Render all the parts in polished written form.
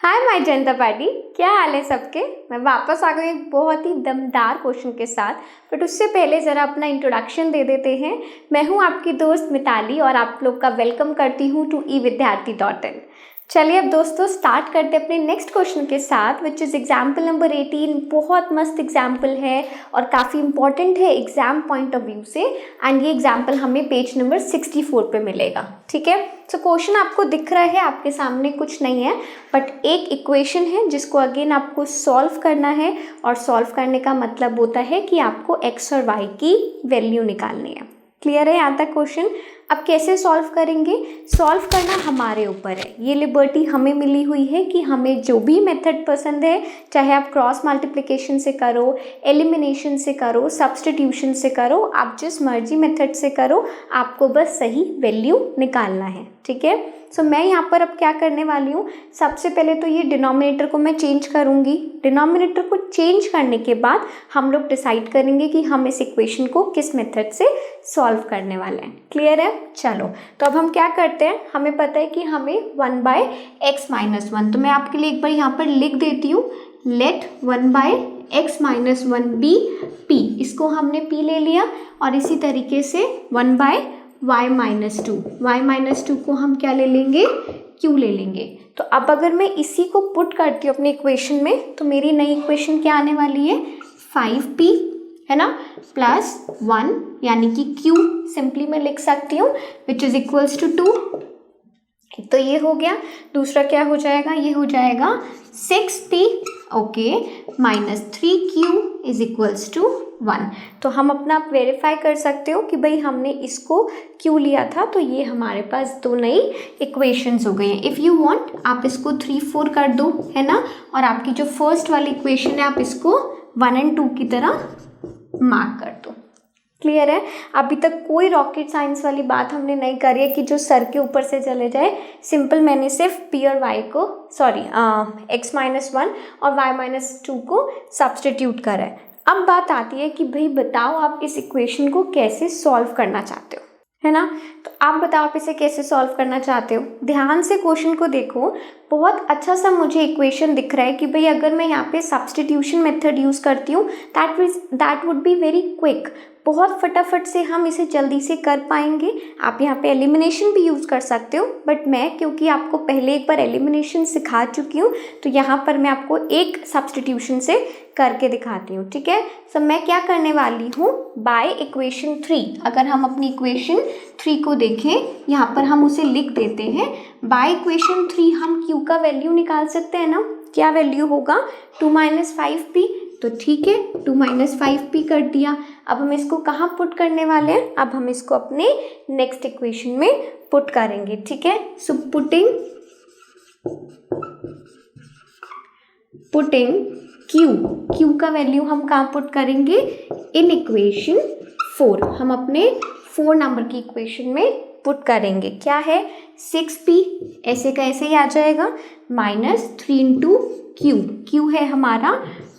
Hi my Janata party, क्या हाल है सबके। मैं वापस आ गई एक बहुत ही दमदार क्वेश्चन के साथ। बट उससे पहले ज़रा अपना इंट्रोडक्शन दे देते हैं। मैं हूं आपकी दोस्त मिताली और आप लोग का वेलकम करती हूं टू evidyarthi.in। चलिए अब दोस्तों स्टार्ट करते हैं अपने नेक्स्ट क्वेश्चन के साथ, विच इज़ एग्जाम्पल नंबर 18। बहुत मस्त एग्जाम्पल है और काफ़ी इंपॉर्टेंट है एग्जाम पॉइंट ऑफ व्यू से। एंड ये एग्जाम्पल हमें पेज नंबर 64 पे मिलेगा। ठीक है, सो क्वेश्चन आपको दिख रहा है, आपके सामने कुछ नहीं है बट एक इक्वेशन है जिसको अगेन आपको सॉल्व करना है। और सॉल्व करने का मतलब होता है कि आपको एक्स और वाई की वैल्यू निकालनी है। क्लियर है यहाँ तक क्वेश्चन। अब कैसे सॉल्व करेंगे, सॉल्व करना हमारे ऊपर है। ये लिबर्टी हमें मिली हुई है कि हमें जो भी मेथड पसंद है, चाहे आप क्रॉस मल्टीप्लिकेशन से करो, एलिमिनेशन से करो, सब्स्टिट्यूशन से करो, आप जिस मर्जी मेथड से करो, आपको बस सही वैल्यू निकालना है। ठीक है, सो मैं यहाँ पर अब क्या करने वाली हूँ, सबसे पहले तो ये डिनोमिनेटर को मैं चेंज करूँगी। डिनोमिनेटर को चेंज करने के बाद हम लोग डिसाइड करेंगे कि हम इस इक्वेशन को किस मेथड से सॉल्व करने वाले हैं। क्लियर है, चलो तो अब हम क्या करते हैं, हमें पता है कि हमें 1/x-1, तो मैं आपके लिए एक बार यहाँ पर लिख देती हूँ, लेट 1/x-1 बी p। इसको हमने p ले लिया और इसी तरीके से 1/y-2, y-2 को हम क्या ले लेंगे, q ले लेंगे। तो अब अगर मैं इसी को पुट करती हूँ अपनी इक्वेशन में, तो मेरी नई इक्वेशन क्या आने वाली है, 5p है ना, प्लस 1 यानी कि q सिंपली मैं लिख सकती हूँ विच इज इक्वल्स टू 2। तो ये हो गया। दूसरा क्या हो जाएगा, ये हो जाएगा 6p okay minus 3q is equals to 1। तो हम अपना वेरीफाई कर सकते हो कि भाई हमने इसको q लिया था, तो ये हमारे पास दो नई इक्वेशंस हो गई हैं। इफ़ यू वांट आप इसको 3, 4 कर दो, है ना, और आपकी जो फर्स्ट वाली इक्वेशन है आप इसको 1 और 2 की तरह मार्क कर दो। क्लियर है, अभी तक कोई रॉकेट साइंस वाली बात हमने नहीं करी है कि जो सर के ऊपर से चले जाए। सिंपल मैंने सिर्फ p और y को x-1 और y-2 को सब्स्टिट्यूट करा है। अब बात आती है कि भाई बताओ आप इस इक्वेशन को कैसे सॉल्व करना चाहते हो, है ना। तो आप बताओ आप इसे कैसे सॉल्व करना चाहते हो। ध्यान से क्वेश्चन को देखो, बहुत अच्छा सा मुझे इक्वेशन दिख रहा है कि भाई अगर मैं यहाँ पे सब्स्टिट्यूशन मेथड यूज़ करती हूँ that would be very quick. बहुत फटाफट से हम इसे जल्दी से कर पाएंगे। आप यहाँ पे एलिमिनेशन भी यूज़ कर सकते हो, बट मैं क्योंकि आपको पहले एक बार एलिमिनेशन सिखा चुकी हूँ तो यहाँ पर मैं आपको एक सब्स्टिट्यूशन से करके दिखाती हूँ। ठीक है, सो मैं क्या करने वाली हूँ, बाय इक्वेशन 3। अगर हम अपनी इक्वेशन 3 को देखें, यहाँ पर हम उसे लिख देते हैं। बाय इक्वेशन 3 हम q का वैल्यू निकाल सकते हैं ना। क्या वैल्यू होगा, 2-5p। तो ठीक है, 2-5p कर दिया। अब हम इसको कहाँ पुट करने वाले हैं, अब हम इसको अपने नेक्स्ट इक्वेशन में पुट करेंगे। ठीक है, सो पुटिंग q का वैल्यू हम कहाँ पुट करेंगे, इन इक्वेशन 4। हम अपने 4 नंबर की इक्वेशन में पुट करेंगे। क्या है, 6p ऐसे का ऐसे ही आ जाएगा, -3 q है हमारा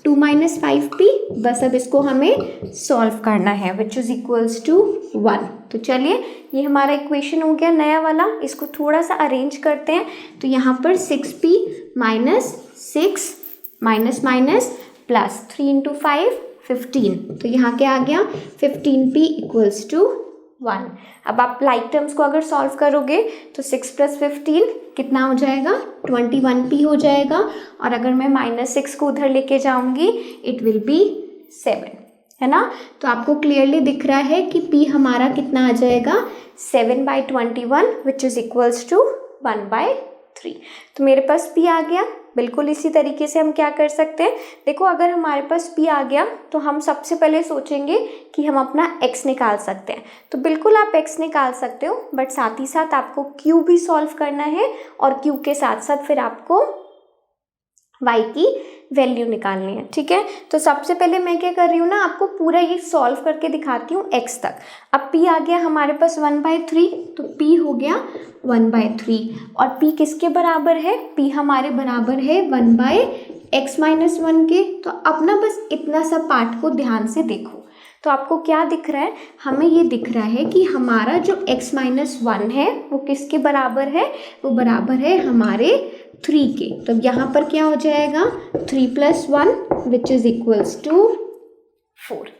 2-5p। बस अब इसको हमें सॉल्व करना है विच इज इक्वल्स टू 1। तो चलिए ये हमारा इक्वेशन हो गया नया वाला। इसको थोड़ा सा अरेंज करते हैं। तो यहाँ पर 6p -6 माइनस प्लस 3 × 5 15। तो यहाँ क्या आ गया, 15p इक्वल्स टू 1। अब आप लाइक टर्म्स को अगर सॉल्व करोगे तो 6 + 15 कितना हो जाएगा, 21p हो जाएगा। और अगर मैं -6 को उधर लेके जाऊंगी इट विल बी 7, है ना। तो आपको क्लियरली दिख रहा है कि p हमारा कितना आ जाएगा, 7/21 विच इज इक्वल्स टू 1/3। तो मेरे पास p आ गया। बिल्कुल इसी तरीके से हम क्या कर सकते हैं, देखो अगर हमारे पास p आ गया तो हम सबसे पहले सोचेंगे कि हम अपना x निकाल सकते हैं। तो बिल्कुल आप x निकाल सकते हो, बट साथ ही साथ आपको q भी सॉल्व करना है और q के साथ साथ फिर आपको y की वैल्यू निकालनी है। ठीक है, तो सबसे पहले मैं क्या कर रही हूँ ना, आपको पूरा ये सॉल्व करके दिखाती हूँ x तक। अब p आ गया हमारे पास 1/3, तो p हो गया 1/3। और p किसके बराबर है, p हमारे बराबर है 1/x-1 के। तो अब ना बस इतना सा पार्ट को ध्यान से देखो। तो आपको क्या दिख रहा है, हमें ये दिख रहा है कि हमारा जो x-1 है वो किसके बराबर है, वो बराबर है हमारे 3 के। तो यहाँ पर क्या हो जाएगा 3 + 1 विच इज़ इक्वल्स टू 4।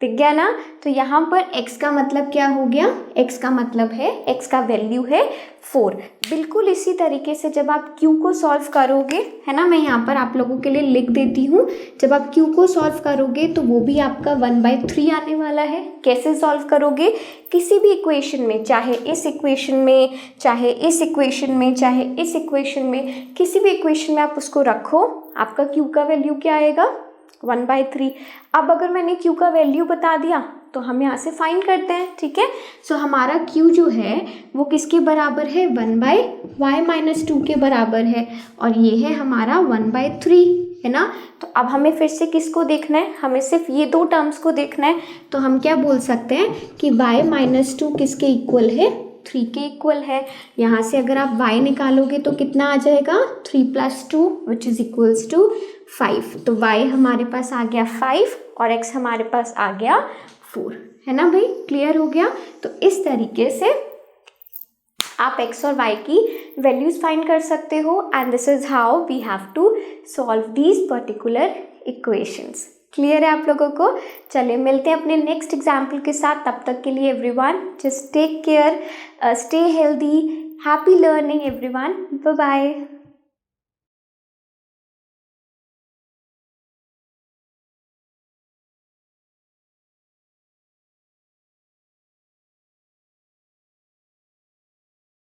दिख गया ना। तो यहाँ पर x का मतलब क्या हो गया, x का मतलब है, x का वैल्यू है 4। बिल्कुल इसी तरीके से जब आप q को सॉल्व करोगे, है ना, मैं यहाँ पर आप लोगों के लिए लिख देती हूँ। जब आप q को सॉल्व करोगे तो वो भी आपका 1/3 आने वाला है। कैसे सॉल्व करोगे, किसी भी इक्वेशन में, चाहे इस इक्वेशन में, चाहे इस इक्वेशन में, चाहे इस इक्वेशन में, किसी भी इक्वेशन में आप उसको रखो, आपका q का वैल्यू क्या आएगा 1/3। अब अगर मैंने q का वैल्यू बता दिया तो हम यहाँ से फाइंड करते हैं, ठीक है। सो हमारा q जो है वो किसके बराबर है 1/y-2 के बराबर है, और ये है हमारा 1/3, है ना। तो अब हमें फिर से किसको देखना है, हमें सिर्फ ये दो टर्म्स को देखना है। तो हम क्या बोल सकते हैं कि y-2 किसके इक्वल है 3 के इक्वल है। यहाँ से अगर आप y निकालोगे तो कितना आ जाएगा 3 + 2 विच इज़ इक्वल्स टू 5। तो y हमारे पास आ गया 5 और x हमारे पास आ गया 4, है ना भाई, क्लियर हो गया। तो इस तरीके से आप x और y की वैल्यूज फाइंड कर सकते हो, and this is how we have to solve these particular equations. Clear है आप लोगों को। चलिए मिलते हैं अपने नेक्स्ट एग्जाम्पल के साथ। तब तक के लिए everyone just take care, stay healthy, happy learning everyone, bye bye.